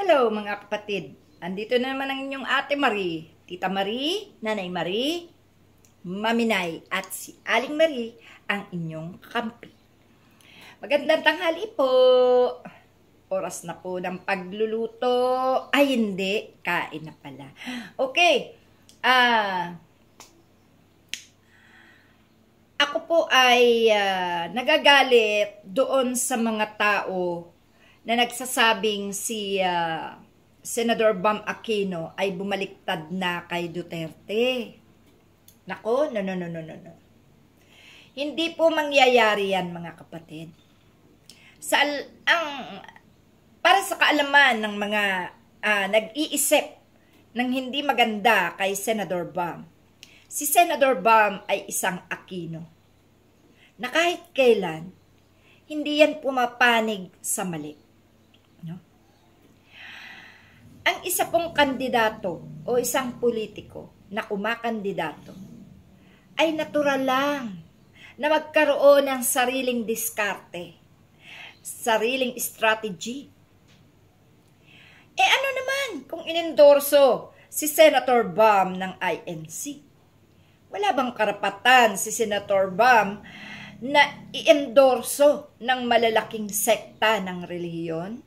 Hello mga kapatid, andito na naman ang inyong Ate Marie, Tita Marie, Nanay Marie, Mami Nay at si Aling Marie ang inyong kakampi. Magandang tanghali po. Oras na po ng pagluluto. Ay hindi, kain na pala. Okay, ako po ay nagagalit doon sa mga tao na nagsasabing si Senador Bam Aquino ay bumaliktad na kay Duterte. Nako, no. Hindi po mangyayari yan mga kapatid. Para sa kaalaman ng mga nag-iisip ng hindi maganda kay Senador Bam, si Senador Bam ay isang Aquino na kahit kailan, hindi yan pumapanig sa mali. No? Ang isa pong kandidato o isang politiko na kumakandidato ay natural lang na magkaroon ng sariling diskarte, sariling strategy. Ano naman kung inendorso si Senator Bam ng INC? Wala bang karapatan si Senator Bam na i-endorso ng malalaking sekta ng relihiyon?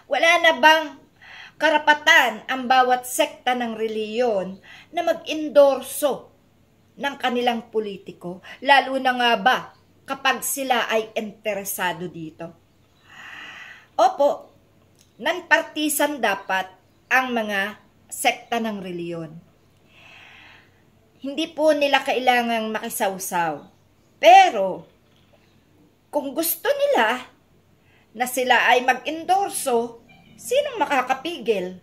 Wala na bang karapatan ang bawat sekta ng relihiyon na mag-endorso ng kanilang politiko? Lalo na nga ba kapag sila ay interesado dito? Opo, non-partisan dapat ang mga sekta ng relihiyon. Hindi po nila kailangang makisawsaw. Pero, kung gusto nila na sila ay mag-endorso, sinong makakapigil?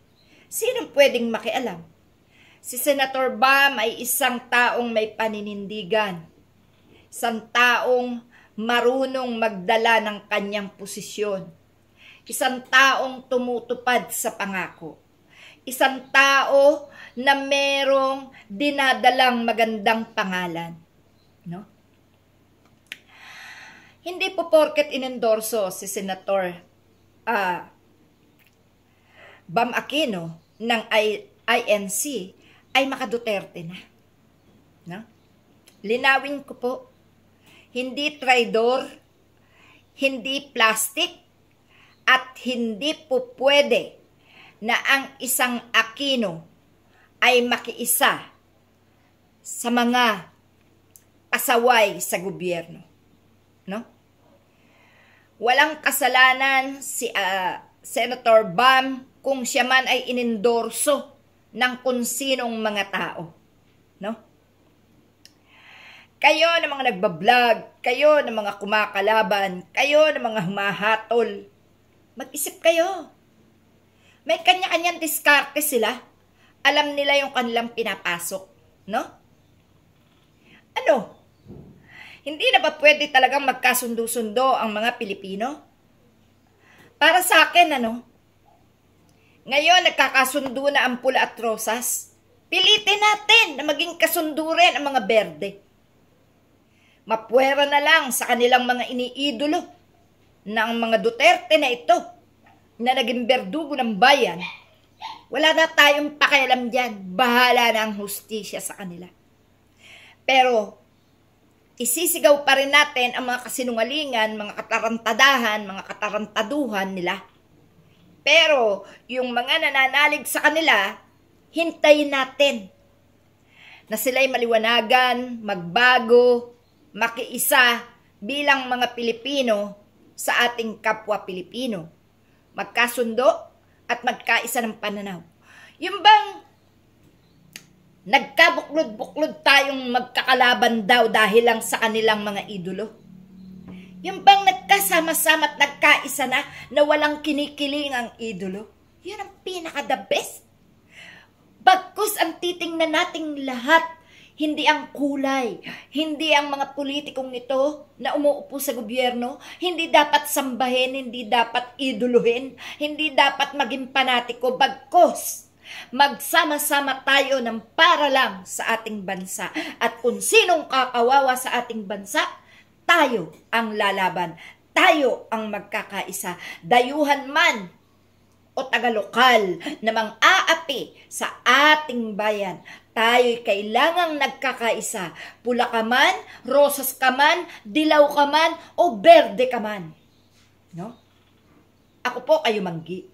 Sinong pwedeng makialam? Si Senator Bam ay isang taong may paninindigan. Isang taong marunong magdala ng kanyang posisyon. Isang taong tumutupad sa pangako. Isang tao na merong dinadalang magandang pangalan. No? Hindi po porket inendorso si Senator Bam Aquino ng INC ay maka-Duterte na. No? Linawin ko po, hindi traidor, hindi plastic, at hindi po pwede na ang isang Aquino ay makiisa sa mga pasaway sa gobyerno. No? Walang kasalanan si Senator Bam kung siya man ay inendorso ng kung sinong mga tao. No? Kayo na mga nagbablog, kayo na mga kumakalaban, kayo na mga humahatol, mag-isip kayo. May kanya-kanyang diskarte sila. Alam nila yung kanilang pinapasok. No? Ano? Hindi na ba pwede talagang magkasundo-sundo ang mga Pilipino? Para sa akin, ngayon nagkakasundo na ang pula at rosas. Pilitin natin na maging kasundo rin ang mga berde. Mapwera na lang sa kanilang mga iniidolo ng mga Duterte na ito na naging berdugo ng bayan. Wala na tayong pakialam dyan. Bahala na ang hustisya sa kanila. Pero isisigaw pa rin natin ang mga kasinungalingan, mga katarantadahan, mga katarantaduhan nila. Pero yung mga nananalig sa kanila, hintayin natin na sila'y maliwanagan, magbago, makiisa bilang mga Pilipino sa ating kapwa Pilipino. Magkasundo at magkaisa ng pananaw. Yung bang nagkabuklod-buklod tayong magkakalaban daw dahil lang sa kanilang mga idolo? Yung bang nagkasama-sama at nagkaisa na walang kinikiling ang idolo? Yun ang pinaka-the best. Bagkus ang titingnan nating lahat, hindi ang kulay, hindi ang mga politikong nito na umuupo sa gobyerno, hindi dapat sambahin, hindi dapat idoluhin, hindi dapat maging panatiko, bagkus magsama-sama tayo ng para lang sa ating bansa. At kung sinong kakawawa sa ating bansa, tayo ang lalaban. Tayo ang magkakaisa. Dayuhan man o taga-lokal na mang-aapi sa ating bayan. Tayo'y kailangang nagkakaisa. Pula ka man, rosas ka man, dilaw ka man, o berde ka man. No? Ako po kayo manggi.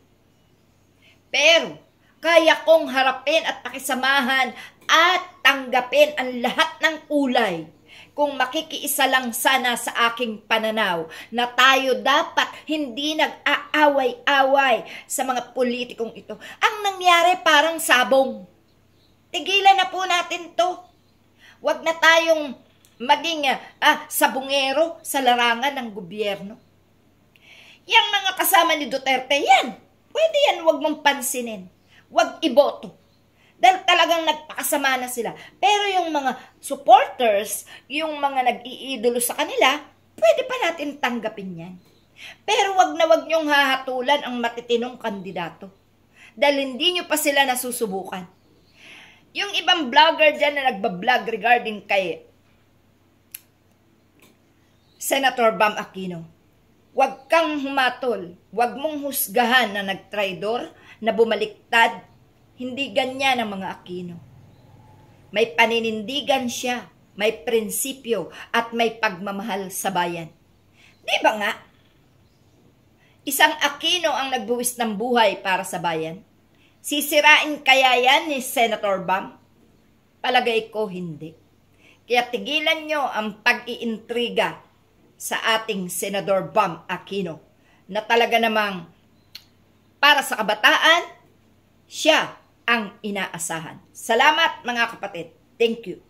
Pero, kaya kong harapin at pakisamahan at tanggapin ang lahat ng kulay kung makikiisa lang sana sa aking pananaw na tayo dapat hindi nag-aaway-away sa mga politikong ito. Ang nangyari parang sabong. Tigilan na po natin to. Huwag na tayong maging sabungero sa larangan ng gobyerno. Yang mga kasama ni Duterte, yan. Pwede yan, huwag mong pansinin. Huwag iboto. Dahil talagang nagpakasama na sila. Pero yung mga supporters, yung mga nag-iidolo sa kanila, pwede pa natin tanggapin yan. Pero wag na wag niyong hahatulan ang matitinong kandidato. Dahil hindi niyo pa sila nasusubukan. Yung ibang vlogger dyan na nagbablog regarding kay Senator Bam Aquino, wag kang humatol. Wag mong husgahan na nagtraidor, na bumaliktad. Hindi ganyan ang mga Aquino. May paninindigan siya, may prinsipyo, at may pagmamahal sa bayan. Di ba nga? Isang Aquino ang nagbuwis ng buhay para sa bayan. Sisirain kaya yan ni Senator Bam? Palagay ko hindi. Kaya tigilan nyo ang pag-iintriga sa ating Senador Bam Aquino na talaga namang para sa kabataan, siya ang inaasahan. Salamat mga kapatid. Thank you.